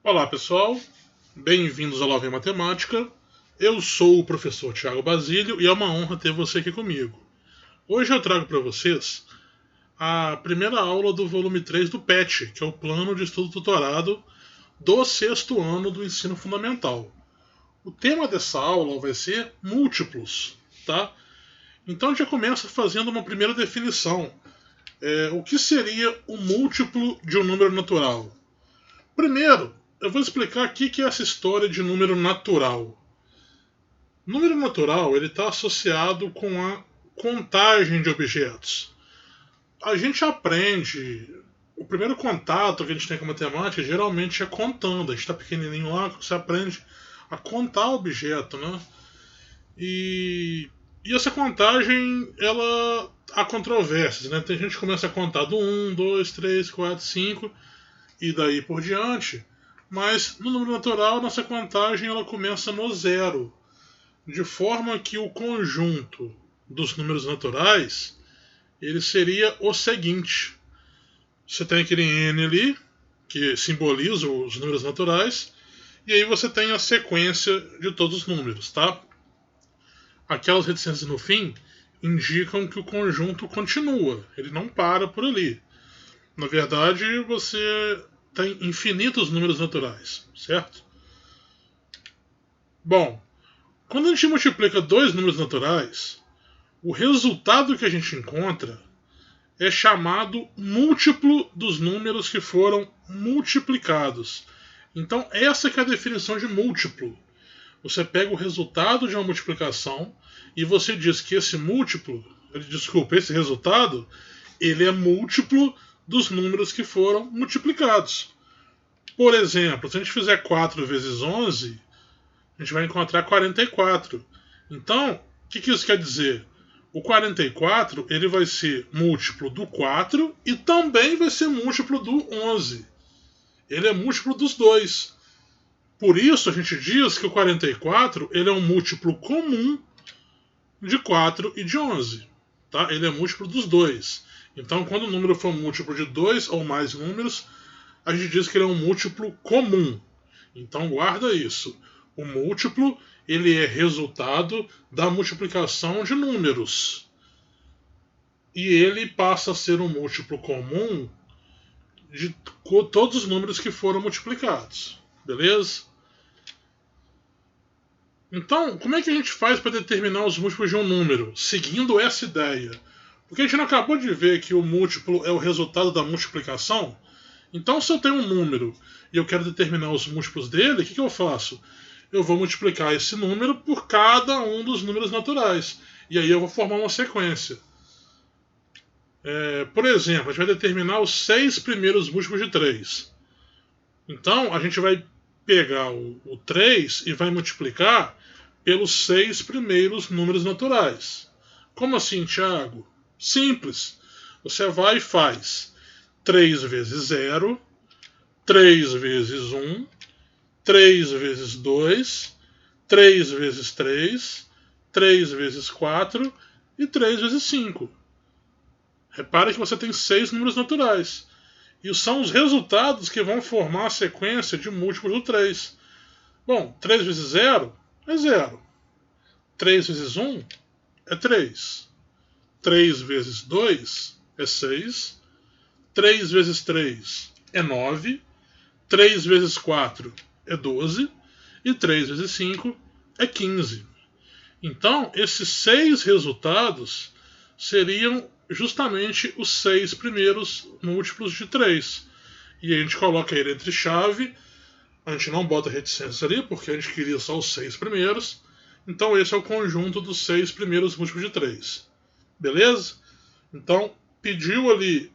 Olá pessoal, bem-vindos ao Love em Matemática. Eu sou o professor Thiago Basílio e é uma honra ter você aqui comigo. Hoje eu trago para vocês a primeira aula do volume 3 do PET, que é o Plano de Estudo Tutorado do sexto ano do ensino fundamental. O tema dessa aula vai ser múltiplos, tá? Então a gente já começa fazendo uma primeira definição. O que seria o múltiplo de um número natural? Primeiro, eu vou explicar aqui o que é essa história de número natural. Número natural está associado com a contagem de objetos. A gente aprende, o primeiro contato que a gente tem com a matemática geralmente é contando. A gente está pequenininho lá, você aprende a contar o objeto, né? E essa contagem, há controvérsias, né? Tem gente que começa a contar do 1, 2, 3, 4, 5 e daí por diante. Mas no número natural, nossa contagem ela começa no zero, de forma que o conjunto dos números naturais ele seria o seguinte. Você tem aquele n ali, que simboliza os números naturais, e aí você tem a sequência de todos os números, tá? Aquelas reticências no fim indicam que o conjunto continua, ele não para por ali. Na verdade, você tem infinitos números naturais, certo? Bom, quando a gente multiplica dois números naturais, o resultado que a gente encontra é chamado múltiplo dos números que foram multiplicados. Então, essa que é a definição de múltiplo. Você pega o resultado de uma multiplicação e você diz que esse resultado, ele é múltiplo dos números que foram multiplicados. Por exemplo, se a gente fizer 4 vezes 11, a gente vai encontrar 44. Então, o que isso quer dizer? O 44 ele vai ser múltiplo do 4 e também vai ser múltiplo do 11. Ele é múltiplo dos dois. Por isso a gente diz que o 44 ele é um múltiplo comum de 4 e de 11. Tá? Ele é múltiplo dos dois. Então, quando o número for múltiplo de 2 ou mais números, a gente diz que ele é um múltiplo comum. Então, guarda isso. O múltiplo ele é resultado da multiplicação de números. E ele passa a ser um múltiplo comum de todos os números que foram multiplicados. Beleza? Então, como é que a gente faz para determinar os múltiplos de um número? Seguindo essa ideia. Porque a gente não acabou de ver que o múltiplo é o resultado da multiplicação? Então, se eu tenho um número e eu quero determinar os múltiplos dele, o que eu faço? Eu vou multiplicar esse número por cada um dos números naturais. E aí eu vou formar uma sequência. Por exemplo, a gente vai determinar os 6 primeiros múltiplos de 3. Então, a gente vai pegar o 3 e vai multiplicar pelos 6 primeiros números naturais. Como assim, Thiago? Simples. Você vai e faz 3 vezes 0, 3 vezes 1, 3 vezes 2, 3 vezes 3, 3 vezes 4 e 3 vezes 5. Repare que você tem 6 números naturais. E são os resultados que vão formar a sequência de múltiplos do 3. Bom, 3 vezes 0 é 0. 3 vezes 1 é 3. 3 vezes 2 é 6. 3 vezes 3 é 9. 3 vezes 4 é 12. E 3 vezes 5 é 15. Então, esses 6 resultados seriam justamente os 6 primeiros múltiplos de 3. E a gente coloca ele entre chave. A gente não bota reticências ali, porque a gente queria só os 6 primeiros. Então esse é o conjunto dos 6 primeiros múltiplos de 3. Beleza? Então, pediu ali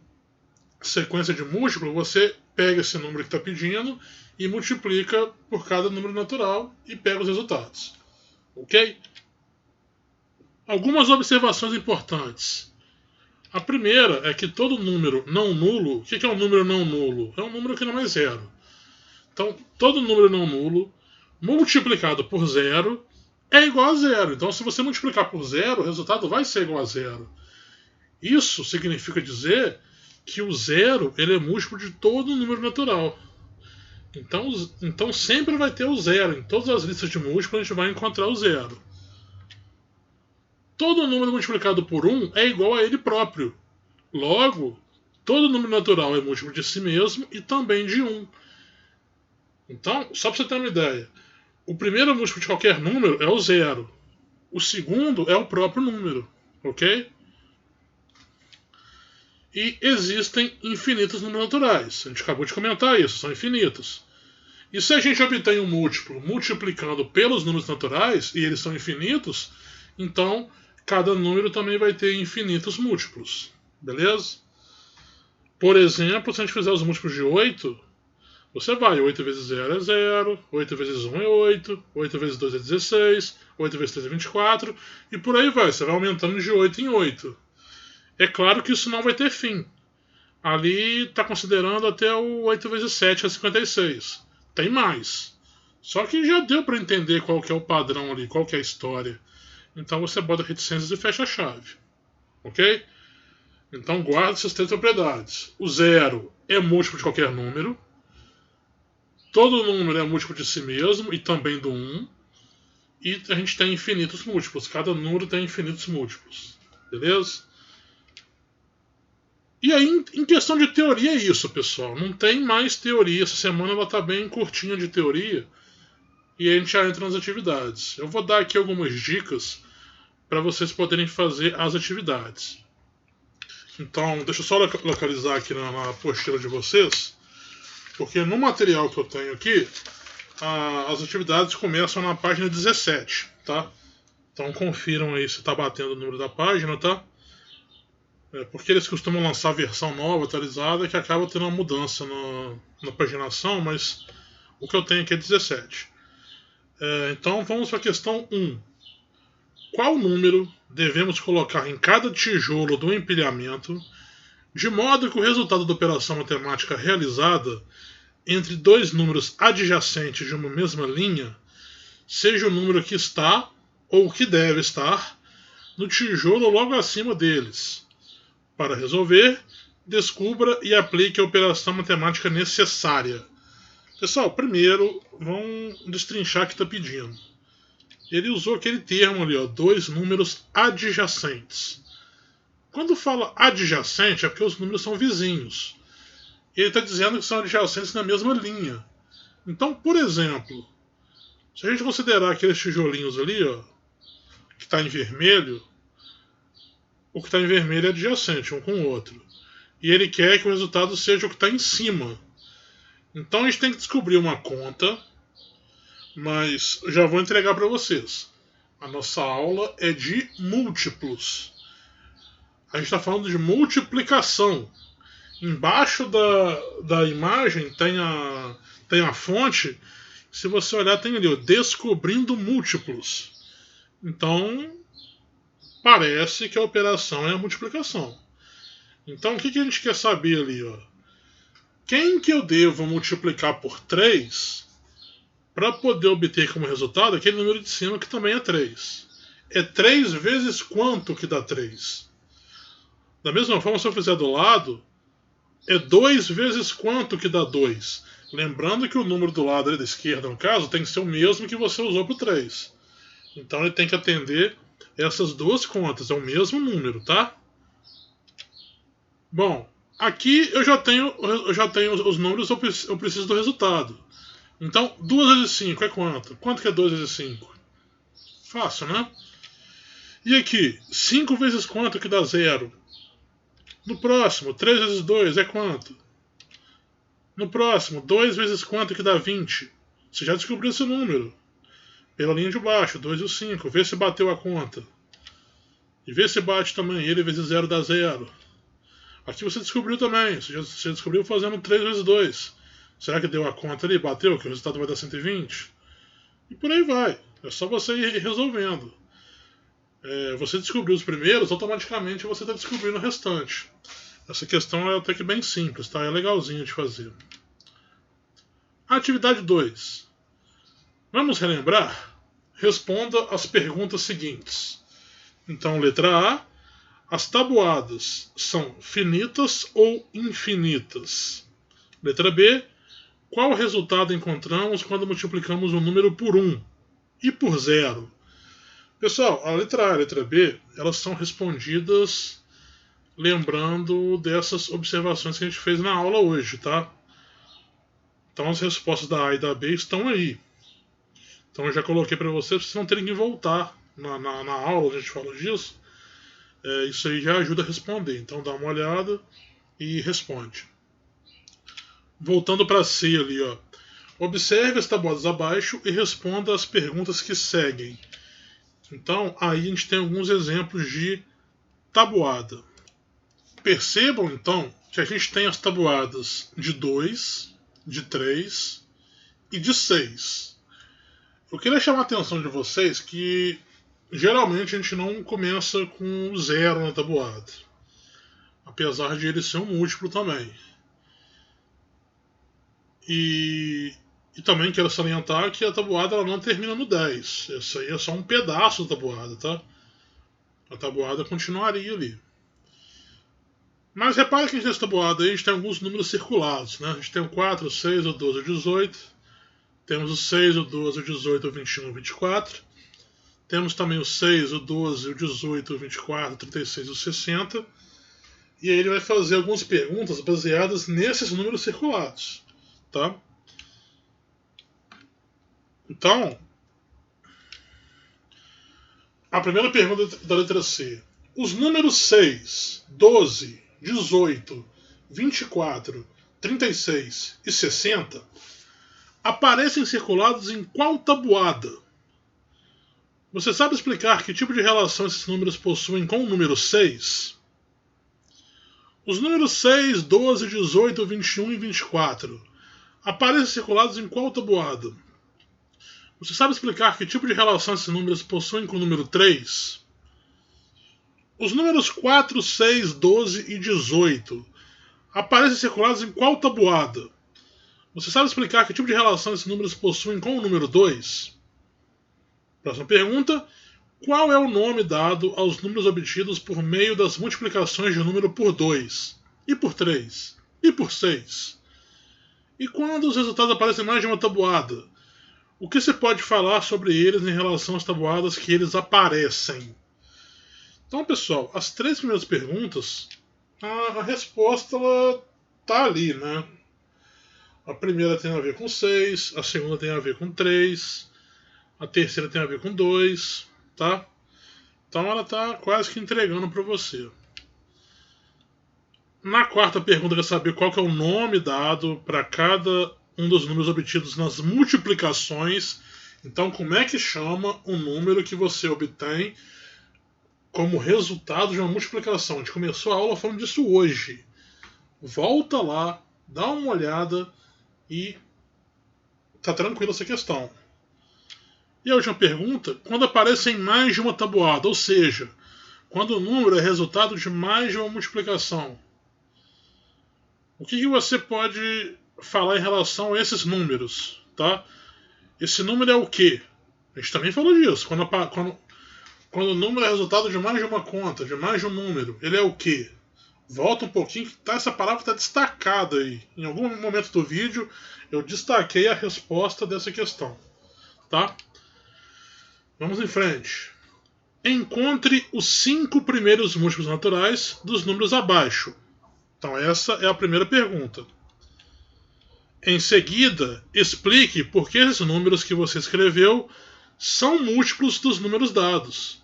sequência de múltiplo, você pega esse número que está pedindo e multiplica por cada número natural e pega os resultados. Ok? Algumas observações importantes. A primeira é que todo número não nulo... O que é um número não nulo? É um número que não é zero. Então, todo número não nulo multiplicado por zero é igual a zero. Então, se você multiplicar por zero, o resultado vai ser igual a zero. Isso significa dizer que o zero ele é múltiplo de todo número natural. Então sempre vai ter o zero. Em todas as listas de múltiplos a gente vai encontrar o zero. Todo número multiplicado por 1 é igual a ele próprio. Logo, todo número natural é múltiplo de si mesmo e também de 1. Então, só para você ter uma ideia, o primeiro múltiplo de qualquer número é o zero. O segundo é o próprio número, ok? E existem infinitos números naturais. A gente acabou de comentar isso, são infinitos. E se a gente obtém um múltiplo multiplicando pelos números naturais, e eles são infinitos, então cada número também vai ter infinitos múltiplos. Beleza? Por exemplo, se a gente fizer os múltiplos de 8, você vai, 8 vezes 0 é 0, 8 vezes 1 é 8, 8 vezes 2 é 16, 8 vezes 3 é 24, e por aí vai, você vai aumentando de 8 em 8. É claro que isso não vai ter fim. Ali está considerando até o 8 vezes 7 é 56. Tem mais. Só que já deu para entender qual que é o padrão ali, qual que é a história. Então você bota reticências e fecha a chave. Ok? Então guarda essas três propriedades. O zero é múltiplo de qualquer número. Todo número é múltiplo de si mesmo e também do 1. E a gente tem infinitos múltiplos. Cada número tem infinitos múltiplos. Beleza? E aí, em questão de teoria, é isso, pessoal. Não tem mais teoria. Essa semana ela está bem curtinha de teoria. E a gente já entra nas atividades. Eu vou dar aqui algumas dicas para vocês poderem fazer as atividades. Então, deixa eu só localizar aqui na apostila de vocês. Porque no material que eu tenho aqui, as atividades começam na página 17, tá? Então confiram aí se está batendo o número da página, tá? Porque eles costumam lançar a versão nova, atualizada, que acaba tendo uma mudança na paginação, mas o que eu tenho aqui é 17. Então vamos para a questão 1. Qual número devemos colocar em cada tijolo do empilhamento, de modo que o resultado da operação matemática realizada entre dois números adjacentes de uma mesma linha seja o número que está, ou que deve estar, no tijolo logo acima deles? Para resolver, descubra e aplique a operação matemática necessária. Pessoal, primeiro, vamos destrinchar o que está pedindo. Ele usou aquele termo ali, ó, dois números adjacentes. Quando fala adjacente, é porque os números são vizinhos. Ele está dizendo que são adjacentes na mesma linha. Então, por exemplo, se a gente considerar aqueles tijolinhos ali, ó, que está em vermelho, o que está em vermelho é adjacente um com o outro. E ele quer que o resultado seja o que está em cima. Então a gente tem que descobrir uma conta, mas já vou entregar para vocês. A nossa aula é de múltiplos. A gente está falando de multiplicação. Embaixo da imagem tem a fonte. Se você olhar, tem ali, ó, descobrindo múltiplos. Então, parece que a operação é a multiplicação. Então, o que a gente quer saber ali? Ó? Quem que eu devo multiplicar por 3 para poder obter como resultado aquele número de cima que também é 3? É 3 vezes quanto que dá 3? Da mesma forma, se eu fizer do lado, é 2 vezes quanto que dá 2? Lembrando que o número do lado ali da esquerda, no caso, tem que ser o mesmo que você usou para o 3. Então ele tem que atender essas duas contas, é o mesmo número, tá? Bom, aqui eu já tenho os números, eu preciso do resultado. Então, 2 vezes 5 é quanto? Quanto que é 2 vezes 5? Fácil, né? E aqui, 5 vezes quanto que dá 0? No próximo, 3 vezes 2 é quanto? No próximo, 2 vezes quanto que dá 20? Você já descobriu esse número. Pela linha de baixo, 2 e o 5. Vê se bateu a conta. E vê se bate também. Ele vezes 0 dá 0. Aqui você descobriu também. Você descobriu fazendo 3 vezes 2. Será que deu a conta ali? Bateu? Que o resultado vai dar 120? E por aí vai. É só você ir resolvendo. Você descobriu os primeiros, automaticamente você está descobrindo o restante. Essa questão é até que bem simples, tá? É legalzinho de fazer. Atividade 2. Vamos relembrar? Responda as perguntas seguintes. Então, letra A. As tabuadas são finitas ou infinitas? Letra B. Qual resultado encontramos quando multiplicamos um número por 1 e por 0? Pessoal, a letra A e a letra B, elas são respondidas lembrando dessas observações que a gente fez na aula hoje, tá? Então as respostas da A e da B estão aí. Então eu já coloquei para vocês não terem que voltar na aula, onde a gente fala disso. Isso aí já ajuda a responder. Então dá uma olhada e responde. Voltando para C ali, ó. Observe as tabuadas abaixo e responda as perguntas que seguem. Então aí a gente tem alguns exemplos de tabuada. Percebam então que a gente tem as tabuadas de 2, de 3 e de 6. Eu queria chamar a atenção de vocês que geralmente a gente não começa com 0 na tabuada, apesar de ele ser um múltiplo também. E também quero salientar que a tabuada ela não termina no 10. Essa aí é só um pedaço da tabuada, tá? A tabuada continuaria ali. Mas repare que nessa tabuada aí a gente tem alguns números circulados, né? A gente tem o 4, o 6, o 12, o 18. Temos o 6, o 12, o 18, o 21, o 24. Temos também o 6, o 12, o 18, o 24, o 36 e o 60. E aí ele vai fazer algumas perguntas baseadas nesses números circulados, tá? Então, a primeira pergunta da letra C. Os números 6, 12, 18, 24, 36 e 60 aparecem circulados em qual tabuada? Você sabe explicar que tipo de relação esses números possuem com o número 6? Os números 6, 12, 18, 21 e 24 aparecem circulados em qual tabuada? Você sabe explicar que tipo de relação esses números possuem com o número 3? Os números 4, 6, 12 e 18 aparecem circulados em qual tabuada? Você sabe explicar que tipo de relação esses números possuem com o número 2? Próxima pergunta. Qual é o nome dado aos números obtidos por meio das multiplicações de um número por 2, e por 3, e por 6? E quando os resultados aparecem em mais de uma tabuada? O que se pode falar sobre eles em relação às tabuadas que eles aparecem? Então, pessoal, as 3 primeiras perguntas, a resposta está ali, né? A primeira tem a ver com 6, a segunda tem a ver com 3, a terceira tem a ver com 2, tá? Então ela está quase que entregando para você. Na quarta pergunta, quer saber qual que é o nome dado para cada um dos números obtidos nas multiplicações. Então, como é que chama o número que você obtém como resultado de uma multiplicação? A gente começou a aula falando disso hoje. Volta lá, dá uma olhada e tá tranquila essa questão. E a última pergunta, quando aparecem mais de uma tabuada, ou seja, quando o número é resultado de mais de uma multiplicação. O que você pode falar em relação a esses números? Tá? Esse número é o quê? A gente também falou disso. Quando o número é resultado de mais de uma conta, de mais de um número, ele é o quê? Volta um pouquinho, que essa palavra está destacada aí. Em algum momento do vídeo eu destaquei a resposta dessa questão. Tá? Vamos em frente. Encontre os 5 primeiros múltiplos naturais dos números abaixo. Então essa é a primeira pergunta. Em seguida, explique por que esses números que você escreveu são múltiplos dos números dados.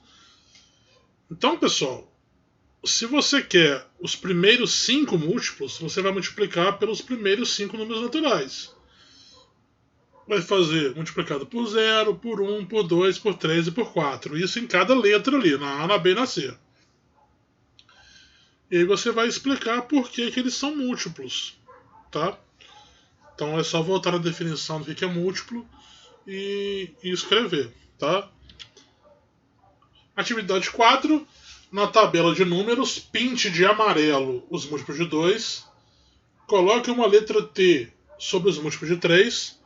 Então, pessoal, se você quer os primeiros 5 múltiplos, você vai multiplicar pelos primeiros 5 números naturais. Vai fazer multiplicado por 0, por 1, por 2, por 3 e por 4. Isso em cada letra ali, na A, na B e na C. E aí você vai explicar por que eles são múltiplos. Tá? Então é só voltar na definição do que é múltiplo e escrever. Tá? Atividade 4. Na tabela de números, pinte de amarelo os múltiplos de 2. Coloque uma letra T sobre os múltiplos de 3.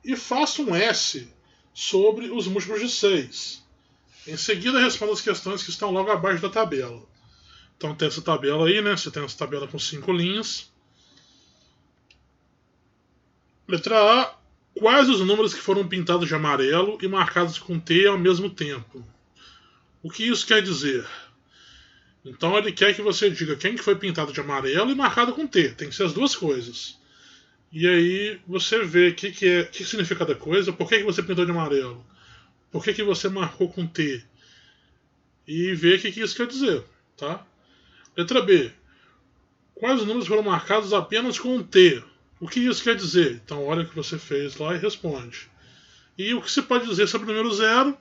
E faça um S sobre os múltiplos de 6. Em seguida, responda as questões que estão logo abaixo da tabela. Então tem essa tabela aí, né? Você tem essa tabela com 5 linhas. Letra A. Quais os números que foram pintados de amarelo e marcados com T ao mesmo tempo? O que isso quer dizer? Então ele quer que você diga quem que foi pintado de amarelo e marcado com T. Tem que ser as duas coisas. E aí você vê o que significa cada coisa, por que você pintou de amarelo, por que você marcou com T. E vê o que isso quer dizer. Tá? Letra B. Quais números foram marcados apenas com um T? O que isso quer dizer? Então olha o que você fez lá e responde. E o que se pode dizer sobre o número 0?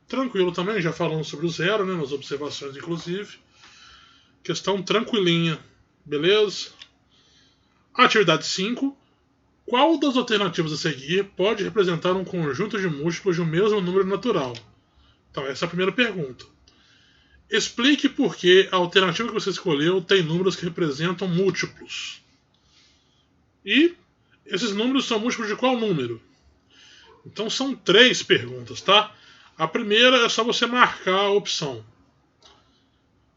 Tranquilo também, já falamos sobre o 0, né, nas observações inclusive. Questão tranquilinha, beleza? Atividade 5. Qual das alternativas a seguir pode representar um conjunto de múltiplos de um mesmo número natural? Então essa é a primeira pergunta. Explique por que a alternativa que você escolheu tem números que representam múltiplos. E esses números são múltiplos de qual número? Então são 3 perguntas, tá? A primeira é só você marcar a opção.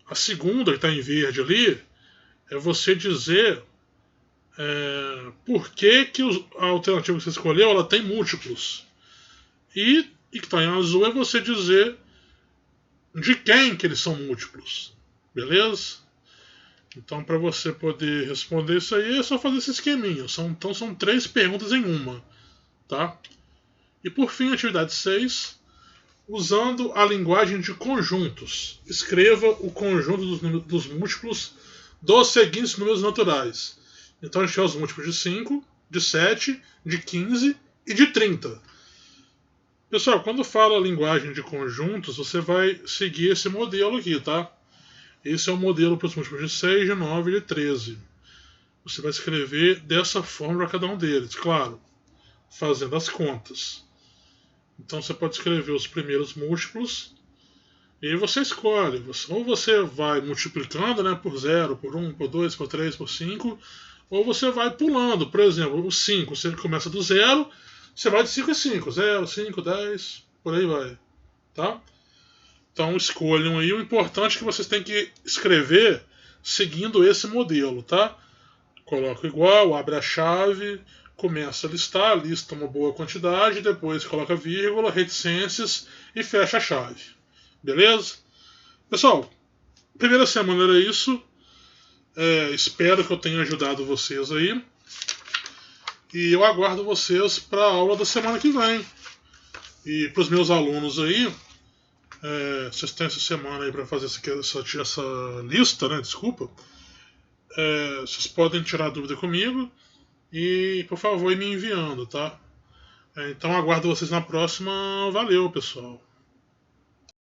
A segunda, que está em verde ali, é você dizer por que a alternativa que você escolheu ela tem múltiplos. E que está em azul é você dizer de quem que eles são múltiplos. Beleza? Então, para você poder responder isso aí, é só fazer esse esqueminha. Então, são 3 perguntas em uma. Tá? E por fim, atividade 6. Usando a linguagem de conjuntos, escreva o conjunto dos múltiplos dos seguintes números naturais. Então, a gente tem os múltiplos de 5, de 7, de 15 e de 30. Pessoal, quando fala linguagem de conjuntos, você vai seguir esse modelo aqui, tá? Esse é o modelo para os múltiplos de 6, de 9 e de 13. Você vai escrever dessa forma para cada um deles, claro, fazendo as contas. Então você pode escrever os primeiros múltiplos e aí você escolhe. Ou você vai multiplicando, né, por 0, por 1, por 2, por 3, por 5, ou você vai pulando. Por exemplo, o 5, você começa do 0, você vai de 5 em 5, 0, 5, 10, por aí vai. Tá? Então escolham aí. O importante é que vocês têm que escrever seguindo esse modelo, tá? Coloca igual, abre a chave, começa a listar, lista uma boa quantidade, depois coloca vírgula, reticências e fecha a chave. Beleza? Pessoal, primeira semana era isso. Espero que eu tenha ajudado vocês aí. E eu aguardo vocês para a aula da semana que vem. E para os meus alunos aí, vocês têm essa semana aí para fazer essa lista, né? Desculpa. Vocês podem tirar dúvida comigo. E, por favor, ir me enviando, tá? Então, aguardo vocês na próxima. Valeu, pessoal.